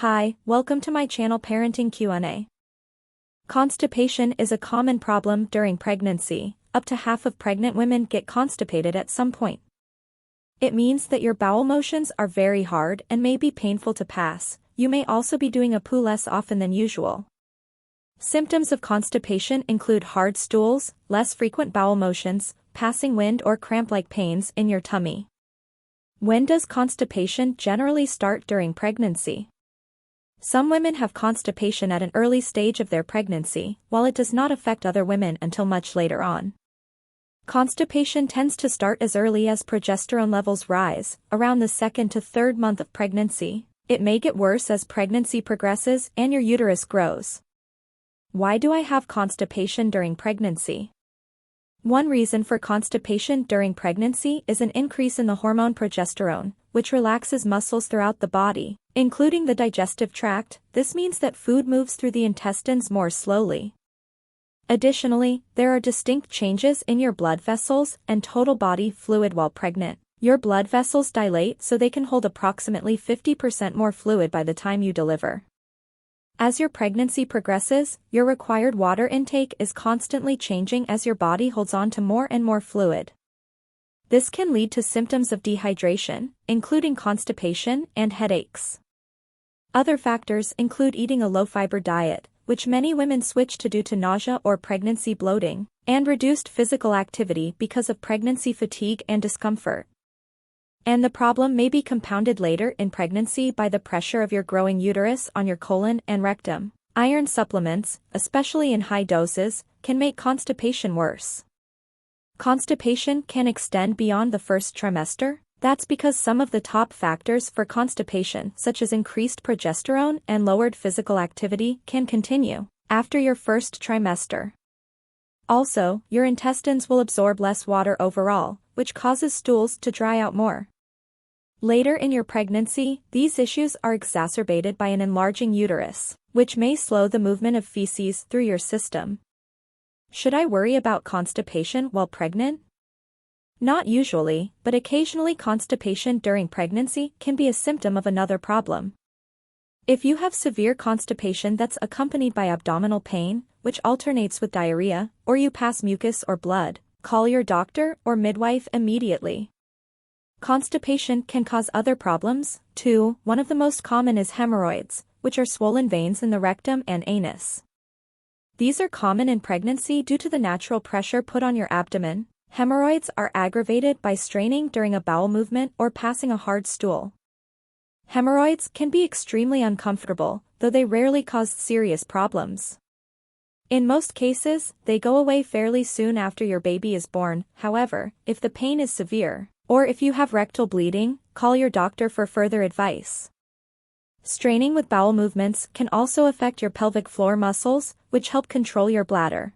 Hi, welcome to my channel Parenting Q&A. Constipation is a common problem during pregnancy. Up to half of pregnant women get constipated at some point. It means that your bowel motions are very hard and may be painful to pass. You may also be doing a poo less often than usual. Symptoms of constipation include hard stools, less frequent bowel motions, passing wind or cramp-like pains in your tummy. When does constipation generally start during pregnancy? Some women have constipation at an early stage of their pregnancy, while it does not affect other women until much later on. Constipation tends to start as early as progesterone levels rise, around the second to third month of pregnancy. It may get worse as pregnancy progresses and your uterus grows. Why do I have constipation during pregnancy? One reason for constipation during pregnancy is an increase in the hormone progesterone, which relaxes muscles throughout the body, including the digestive tract. This means that food moves through the intestines more slowly. Additionally, there are distinct changes in your blood vessels and total body fluid while pregnant. Your blood vessels dilate so they can hold approximately 50% more fluid by the time you deliver. As your pregnancy progresses, your required water intake is constantly changing as your body holds on to more and more fluid. This can lead to symptoms of dehydration, including constipation and headaches. Other factors include eating a low-fiber diet, which many women switch to due to nausea or pregnancy bloating, and reduced physical activity because of pregnancy fatigue and discomfort. And the problem may be compounded later in pregnancy by the pressure of your growing uterus on your colon and rectum. Iron supplements, especially in high doses, can make constipation worse. Constipation can extend beyond the first trimester. That's because some of the top factors for constipation, such as increased progesterone and lowered physical activity, can continue after your first trimester. Also, your intestines will absorb less water overall, which causes stools to dry out more. Later in your pregnancy, these issues are exacerbated by an enlarging uterus, which may slow the movement of feces through your system. Should I worry about constipation while pregnant? Not usually, but occasionally constipation during pregnancy can be a symptom of another problem. If you have severe constipation that's accompanied by abdominal pain, which alternates with diarrhea, or you pass mucus or blood, call your doctor or midwife immediately. Constipation can cause other problems, too. One of the most common is hemorrhoids, which are swollen veins in the rectum and anus. These are common in pregnancy due to the natural pressure put on your abdomen. Hemorrhoids are aggravated by straining during a bowel movement or passing a hard stool. Hemorrhoids can be extremely uncomfortable, though they rarely cause serious problems. In most cases, they go away fairly soon after your baby is born. However, if the pain is severe, or if you have rectal bleeding, call your doctor for further advice. Straining with bowel movements can also affect your pelvic floor muscles, which help control your bladder.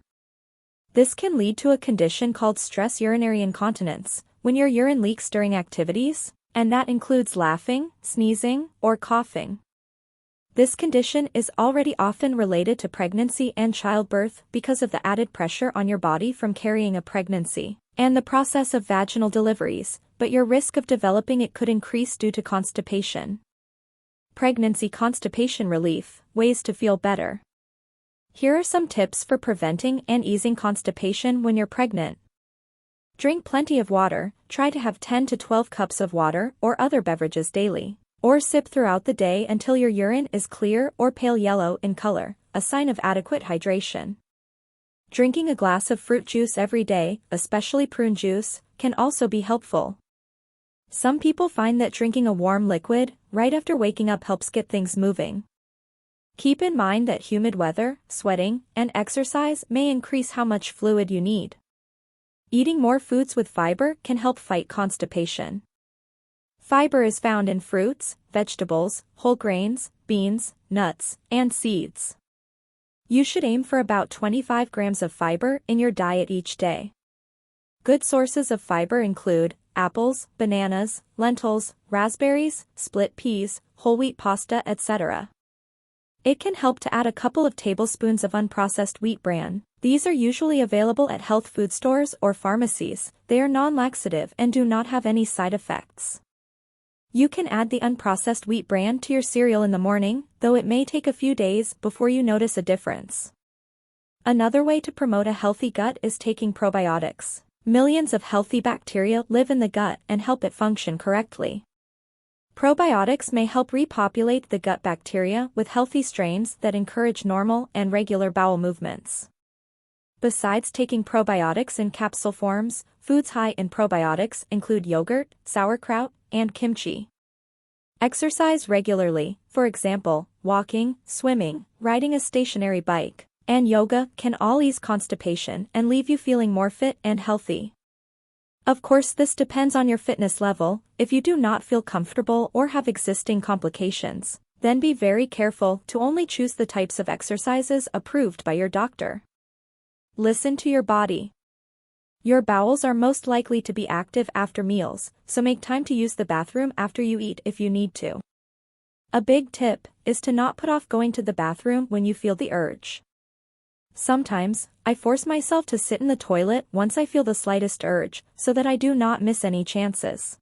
This can lead to a condition called stress urinary incontinence, when your urine leaks during activities, and that includes laughing, sneezing, or coughing. This condition is already often related to pregnancy and childbirth because of the added pressure on your body from carrying a pregnancy and the process of vaginal deliveries, but your risk of developing it could increase due to constipation. Pregnancy constipation relief, ways to feel better. Here are some tips for preventing and easing constipation when you're pregnant. Drink plenty of water. Try to have 10 to 12 cups of water or other beverages daily, or sip throughout the day until your urine is clear or pale yellow in color, a sign of adequate hydration. Drinking a glass of fruit juice every day, especially prune juice, can also be helpful. Some people find that drinking a warm liquid right after waking up helps get things moving. Keep in mind that humid weather, sweating, and exercise may increase how much fluid you need. Eating more foods with fiber can help fight constipation. Fiber is found in fruits, vegetables, whole grains, beans, nuts, and seeds. You should aim for about 25 grams of fiber in your diet each day. Good sources of fiber include apples, bananas, lentils, raspberries, split peas, whole wheat pasta, etc. It can help to add a couple of tablespoons of unprocessed wheat bran. These are usually available at health food stores or pharmacies. They are non-laxative and do not have any side effects. You can add the unprocessed wheat bran to your cereal in the morning, though it may take a few days before you notice a difference. Another way to promote a healthy gut is taking probiotics. Millions of healthy bacteria live in the gut and help it function correctly. Probiotics may help repopulate the gut bacteria with healthy strains that encourage normal and regular bowel movements. Besides taking probiotics in capsule forms, foods high in probiotics include yogurt, sauerkraut, and kimchi. Exercise regularly, for example, walking, swimming, riding a stationary bike, and yoga can all ease constipation and leave you feeling more fit and healthy. Of course, this depends on your fitness level. If you do not feel comfortable or have existing complications, then be very careful to only choose the types of exercises approved by your doctor. Listen to your body. Your bowels are most likely to be active after meals, so make time to use the bathroom after you eat if you need to. A big tip is to not put off going to the bathroom when you feel the urge. Sometimes, I force myself to sit in the toilet once I feel the slightest urge, so that I do not miss any chances.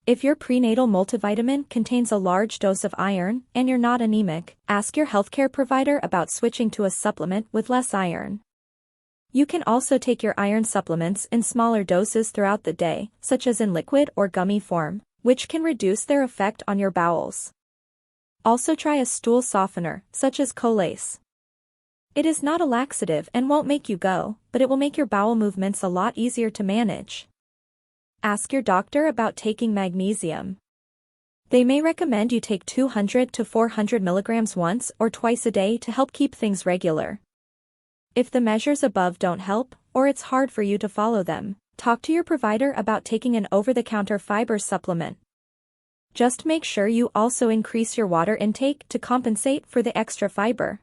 If your prenatal multivitamin contains a large dose of iron and you're not anemic, ask your healthcare provider about switching to a supplement with less iron. You can also take your iron supplements in smaller doses throughout the day, such as in liquid or gummy form, which can reduce their effect on your bowels. Also try a stool softener, such as Colace. It is not a laxative and won't make you go, but it will make your bowel movements a lot easier to manage. Ask your doctor about taking magnesium. They may recommend you take 200 to 400 milligrams once or twice a day to help keep things regular. If the measures above don't help, or it's hard for you to follow them, talk to your provider about taking an over-the-counter fiber supplement. Just make sure you also increase your water intake to compensate for the extra fiber.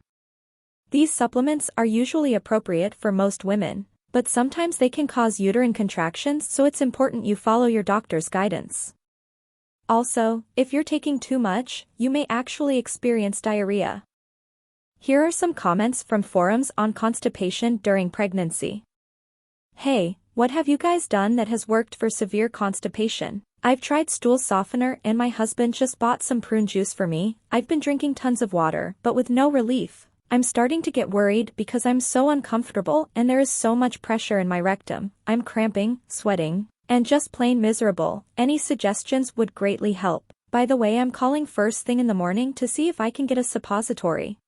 These supplements are usually appropriate for most women, but sometimes they can cause uterine contractions, so it's important you follow your doctor's guidance. Also, if you're taking too much, you may actually experience diarrhea. Here are some comments from forums on constipation during pregnancy. Hey, what have you guys done that has worked for severe constipation? I've tried stool softener and my husband just bought some prune juice for me. I've been drinking tons of water, but with no relief. I'm starting to get worried because I'm so uncomfortable and there is so much pressure in my rectum. I'm cramping, sweating, and just plain miserable. Any suggestions would greatly help. By the way, I'm calling first thing in the morning to see if I can get a suppository.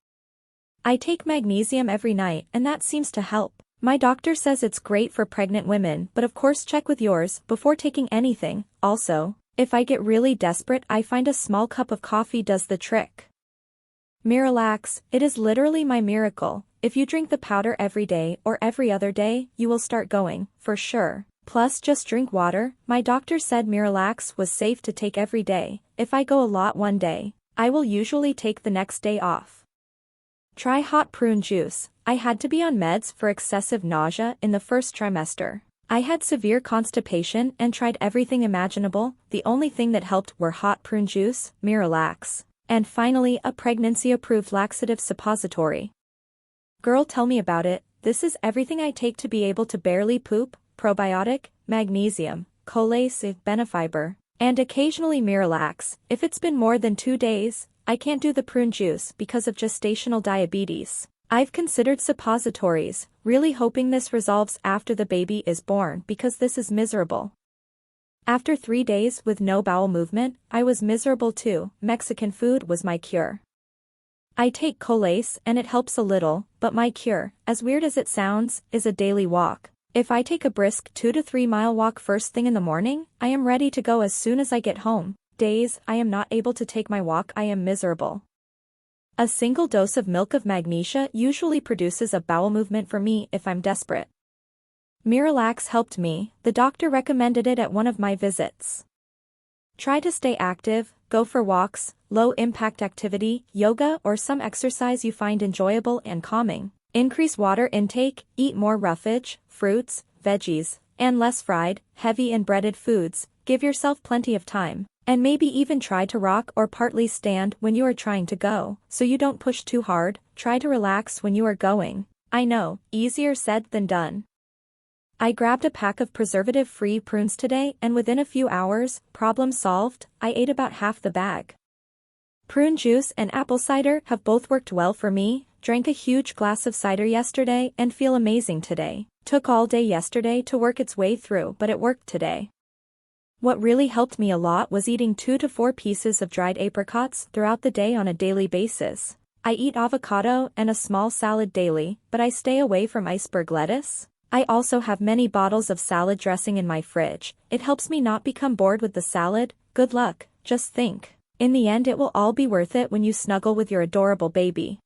I take magnesium every night and that seems to help. My doctor says it's great for pregnant women, but of course check with yours before taking anything. Also, if I get really desperate, I find a small cup of coffee does the trick. Miralax, it is literally my miracle. If you drink the powder every day or every other day, you will start going, for sure. Plus just drink water. My doctor said Miralax was safe to take every day. If I go a lot one day, I will usually take the next day off. Try hot prune juice. I had to be on meds for excessive nausea in the first trimester. I had severe constipation and tried everything imaginable. The only thing that helped were hot prune juice, Miralax, and finally a pregnancy-approved laxative suppository. Girl, tell me about it. This is everything I take to be able to barely poop: probiotic, magnesium, Colace, Benefiber, and occasionally Miralax. If it's been more than 2 days, I can't do the prune juice because of gestational diabetes. I've considered suppositories, really hoping this resolves after the baby is born because this is miserable. After 3 days with no bowel movement, I was miserable too. Mexican food was my cure. I take Colace and it helps a little, but my cure, as weird as it sounds, is a daily walk. If I take a brisk 2 to 3 mile walk first thing in the morning, I am ready to go as soon as I get home. Days I am not able to take my walk, I am miserable. A single dose of milk of magnesia usually produces a bowel movement for me if I'm desperate. Miralax helped me. The doctor recommended it at one of my visits. Try to stay active, go for walks, low-impact activity, yoga or some exercise you find enjoyable and calming. Increase water intake, eat more roughage, fruits, veggies, and less fried, heavy and breaded foods. Give yourself plenty of time, and maybe even try to rock or partly stand when you are trying to go, so you don't push too hard. Try to relax when you are going. I know, easier said than done. I grabbed a pack of preservative-free prunes today and within a few hours, problem solved, I ate about half the bag. Prune juice and apple cider have both worked well for me, drank a huge glass of cider yesterday and feel amazing today. Took all day yesterday to work its way through but it worked today. What really helped me a lot was eating 2 to 4 pieces of dried apricots throughout the day on a daily basis. I eat avocado and a small salad daily, but I stay away from iceberg lettuce. I also have many bottles of salad dressing in my fridge. It helps me not become bored with the salad. Good luck, just think. In the end it will all be worth it when you snuggle with your adorable baby.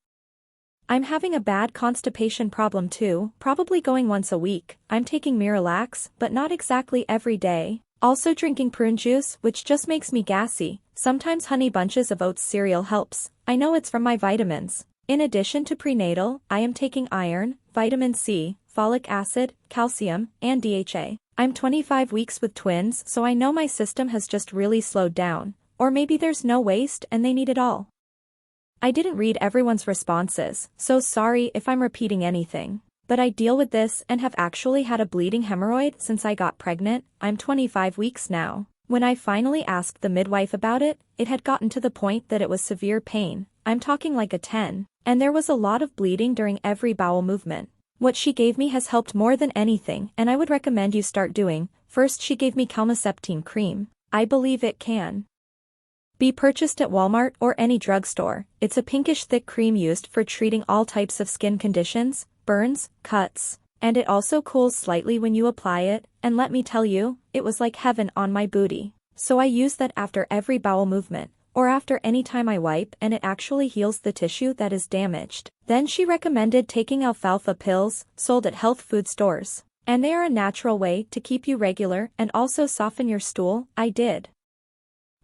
I'm having a bad constipation problem too, probably going once a week. I'm taking Miralax, but not exactly every day. Also drinking prune juice, which just makes me gassy. Sometimes Honey Bunches of Oats cereal helps. I know it's from my vitamins. In addition to prenatal, I am taking iron, vitamin C, folic acid, calcium, and DHA. I'm 25 weeks with twins, so I know my system has just really slowed down. Or maybe there's no waste and they need it all. I didn't read everyone's responses, so sorry if I'm repeating anything. But I deal with this and have actually had a bleeding hemorrhoid since I got pregnant. I'm 25 weeks now. When I finally asked the midwife about it, it had gotten to the point that it was severe pain. I'm talking like a 10. And there was a lot of bleeding during every bowel movement. What she gave me has helped more than anything and I would recommend you start doing. First she gave me calmoseptine cream. I believe it can be purchased at Walmart or any drugstore. It's a pinkish thick cream used for treating all types of skin conditions, burns, cuts, and it also cools slightly when you apply it, and let me tell you, it was like heaven on my booty. So I use that after every bowel movement, or after any time I wipe and it actually heals the tissue that is damaged. Then she recommended taking alfalfa pills, sold at health food stores. And they are a natural way to keep you regular and also soften your stool. I did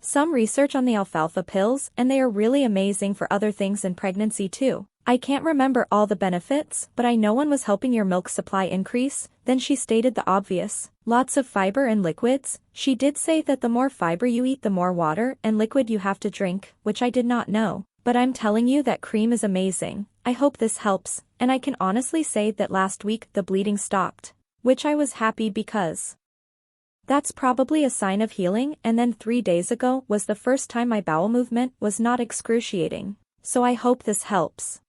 some research on the alfalfa pills and they are really amazing for other things in pregnancy too. I can't remember all the benefits, but I know one was helping your milk supply increase. Then she stated the obvious. Lots of fiber and liquids. She did say that the more fiber you eat the more water and liquid you have to drink, which I did not know. But I'm telling you that cream is amazing. I hope this helps, and I can honestly say that last week the bleeding stopped. Which I was happy because that's probably a sign of healing, and then 3 days ago was the first time my bowel movement was not excruciating. So I hope this helps.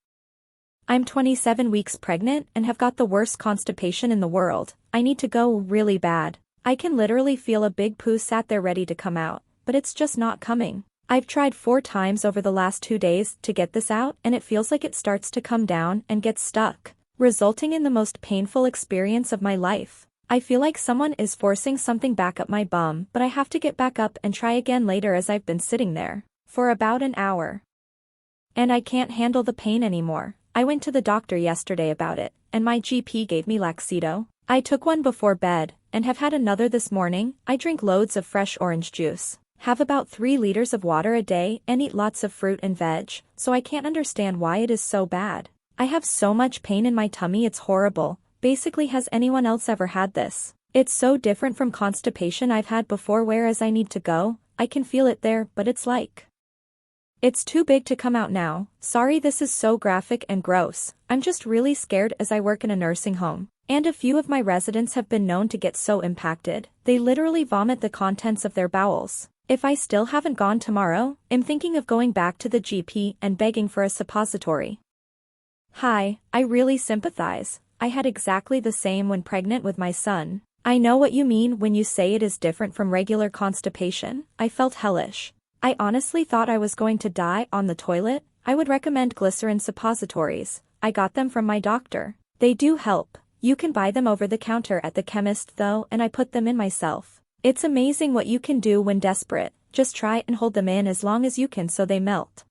I'm 27 weeks pregnant and have got the worst constipation in the world. I need to go really bad. I can literally feel a big poo sat there ready to come out, but it's just not coming. I've tried 4 times over the last 2 days to get this out and it feels like it starts to come down and gets stuck, resulting in the most painful experience of my life. I feel like someone is forcing something back up my bum, but I have to get back up and try again later as I've been sitting there for about an hour. And I can't handle the pain anymore. I went to the doctor yesterday about it, and my GP gave me Laxedo. I took one before bed, and have had another this morning. I drink loads of fresh orange juice, have about 3 liters of water a day and eat lots of fruit and veg, so I can't understand why it is so bad. I have so much pain in my tummy it's horrible. Basically, has anyone else ever had this? It's so different from constipation I've had before, whereas I need to go, I can feel it there, but it's like it's too big to come out now. Sorry this is so graphic and gross. I'm just really scared as I work in a nursing home. And a few of my residents have been known to get so impacted, they literally vomit the contents of their bowels. If I still haven't gone tomorrow, I'm thinking of going back to the GP and begging for a suppository. Hi, I really sympathize. I had exactly the same when pregnant with my son. I know what you mean when you say it is different from regular constipation. I felt hellish. I honestly thought I was going to die on the toilet. I would recommend glycerin suppositories. I got them from my doctor. They do help. You can buy them over the counter at the chemist though, and I put them in myself. It's amazing what you can do when desperate. Just try and hold them in as long as you can so they melt.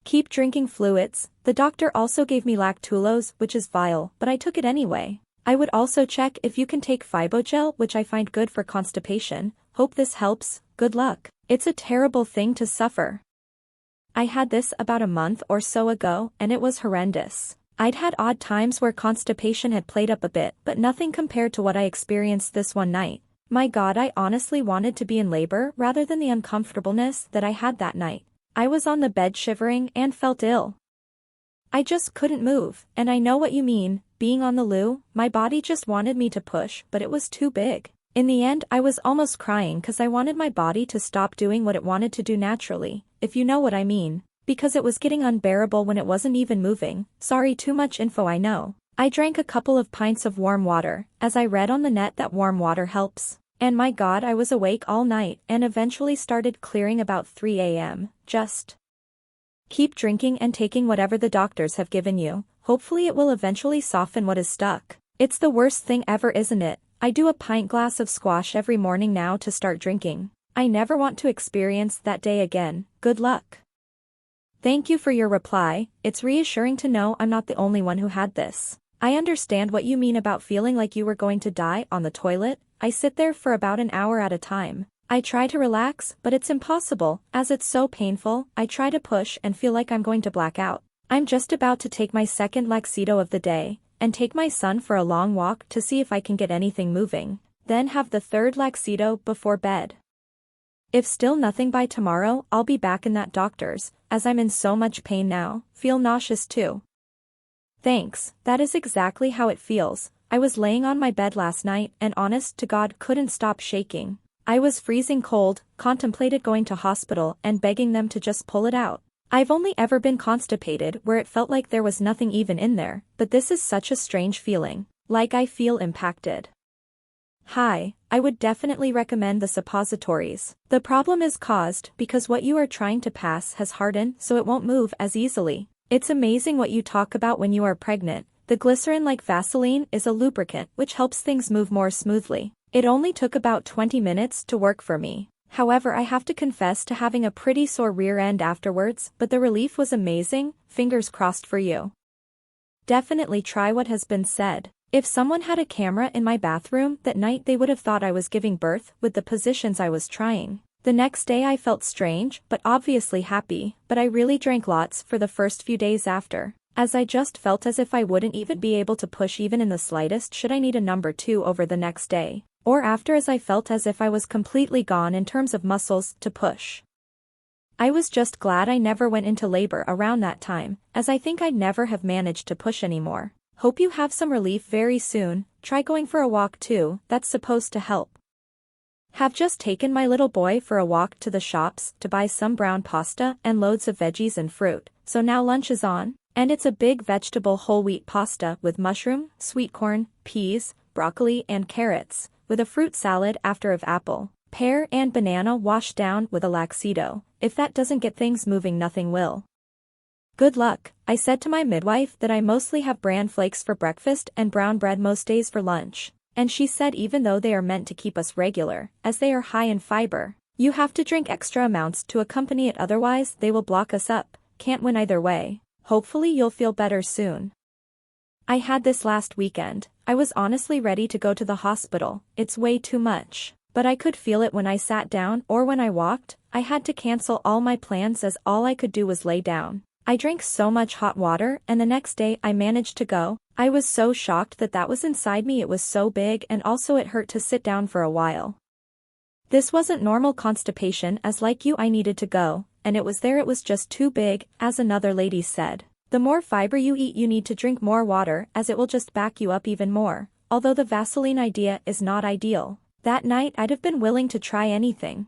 Keep drinking fluids. The doctor also gave me lactulose, which is vile, but I took it anyway. I would also check if you can take Fibogel, which I find good for constipation. Hope this helps. Good luck. It's a terrible thing to suffer. I had this about a month or so ago, and it was horrendous. I'd had odd times where constipation had played up a bit, but nothing compared to what I experienced this one night. My God, I honestly wanted to be in labor rather than the uncomfortableness that I had that night. I was on the bed shivering and felt ill. I just couldn't move, and I know what you mean. being on the loo, my body just wanted me to push, but it was too big. In the end, I was almost crying because I wanted my body to stop doing what it wanted to do naturally, if you know what I mean. Because it was getting unbearable when it wasn't even moving. Sorry, too much info, I know. I drank a couple of pints of warm water, as I read on the net that warm water helps. And my God, I was awake all night and eventually started clearing about 3 a.m. Just keep drinking and taking whatever the doctors have given you. Hopefully it will eventually soften what is stuck. It's the worst thing ever, isn't it? I do a pint glass of squash every morning now to start drinking. I never want to experience that day again. Good luck. Thank you for your reply. It's reassuring to know I'm not the only one who had this. I understand what you mean about feeling like you were going to die on the toilet. I sit there for about an hour at a time. I try to relax, but it's impossible, as it's so painful. I try to push and feel like I'm going to black out. I'm just about to take my second laxito of the day, and take my son for a long walk to see if I can get anything moving. Then have the third laxito before bed. If still nothing by tomorrow, I'll be back in that doctor's, as I'm in so much pain now. Feel nauseous too. Thanks, that is exactly how it feels. I was laying on my bed last night and honest to God couldn't stop shaking. I was freezing cold, contemplated going to hospital and begging them to just pull it out. I've only ever been constipated where it felt like there was nothing even in there, but this is such a strange feeling. Like I feel impacted. Hi, I would definitely recommend the suppositories. The problem is caused because what you are trying to pass has hardened so it won't move as easily. It's amazing what you talk about when you are pregnant. The glycerin like Vaseline is a lubricant which helps things move more smoothly. It only took about 20 minutes to work for me. However, I have to confess to having a pretty sore rear end afterwards, but the relief was amazing. Fingers crossed for you. Definitely try what has been said. If someone had a camera in my bathroom that night, they would have thought I was giving birth with the positions I was trying. The next day I felt strange, but obviously happy, but I really drank lots for the first few days after, as I just felt as if I wouldn't even be able to push even in the slightest should I need a number 2 over the next day, or after, as I felt as if I was completely gone in terms of muscles to push. I was just glad I never went into labor around that time, as I think I'd never have managed to push anymore. Hope you have some relief very soon. Try going for a walk too, that's supposed to help. Have just taken my little boy for a walk to the shops to buy some brown pasta and loads of veggies and fruit, so now lunch is on, and it's a big vegetable whole wheat pasta with mushroom, sweet corn, peas, broccoli and carrots, with a fruit salad after of apple, pear and banana washed down with a laxito. If that doesn't get things moving, nothing will. Good luck. I said to my midwife that I mostly have bran flakes for breakfast and brown bread most days for lunch, and she said even though they are meant to keep us regular, as they are high in fiber, you have to drink extra amounts to accompany it, otherwise they will block us up. Can't win either way. Hopefully you'll feel better soon. I had this last weekend. I was honestly ready to go to the hospital. It's way too much. But I could feel it when I sat down or when I walked. I had to cancel all my plans as all I could do was lay down. I drank so much hot water and the next day I managed to go. I was so shocked that that was inside me. It was so big and also it hurt to sit down for a while. This wasn't normal constipation, as like you I needed to go, and it was there, it was just too big, as another lady said. The more fiber you eat, you need to drink more water as it will just back you up even more, although the Vaseline idea is not ideal. That night I'd have been willing to try anything.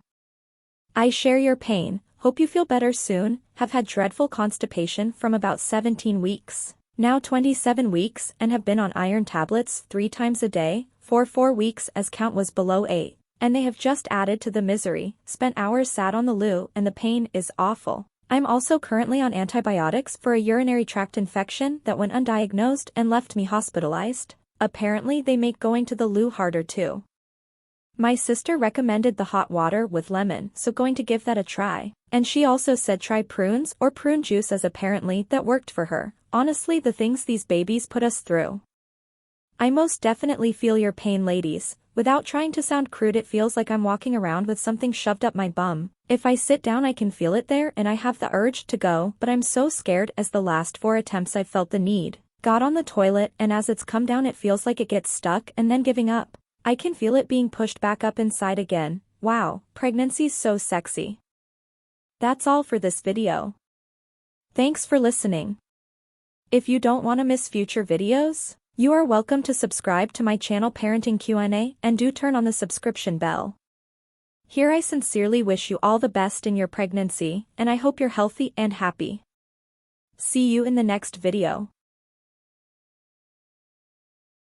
I share your pain. Hope you feel better soon. Have had dreadful constipation from about 17 weeks, now 27 weeks, and have been on iron tablets 3 times a day, for 4 weeks as count was below 8, and they have just added to the misery. Spent hours sat on the loo and the pain is awful. I'm also currently on antibiotics for a urinary tract infection that went undiagnosed and left me hospitalized. Apparently they make going to the loo harder too. My sister recommended the hot water with lemon, so going to give that a try. And she also said try prunes or prune juice, as apparently that worked for her. Honestly, the things these babies put us through. I most definitely feel your pain, ladies. Without trying to sound crude, it feels like I'm walking around with something shoved up my bum. If I sit down I can feel it there and I have the urge to go, but I'm so scared, as the last 4 attempts I felt the need. Got on the toilet and as it's come down it feels like it gets stuck and then giving up. I can feel it being pushed back up inside again. Wow, pregnancy's so sexy. That's all for this video. Thanks for listening. If you don't want to miss future videos, You are welcome to subscribe to my channel Parenting Q&A and do turn on the subscription bell. Here I sincerely wish you all the best in your pregnancy, and I hope you're healthy and happy. See you in the next video.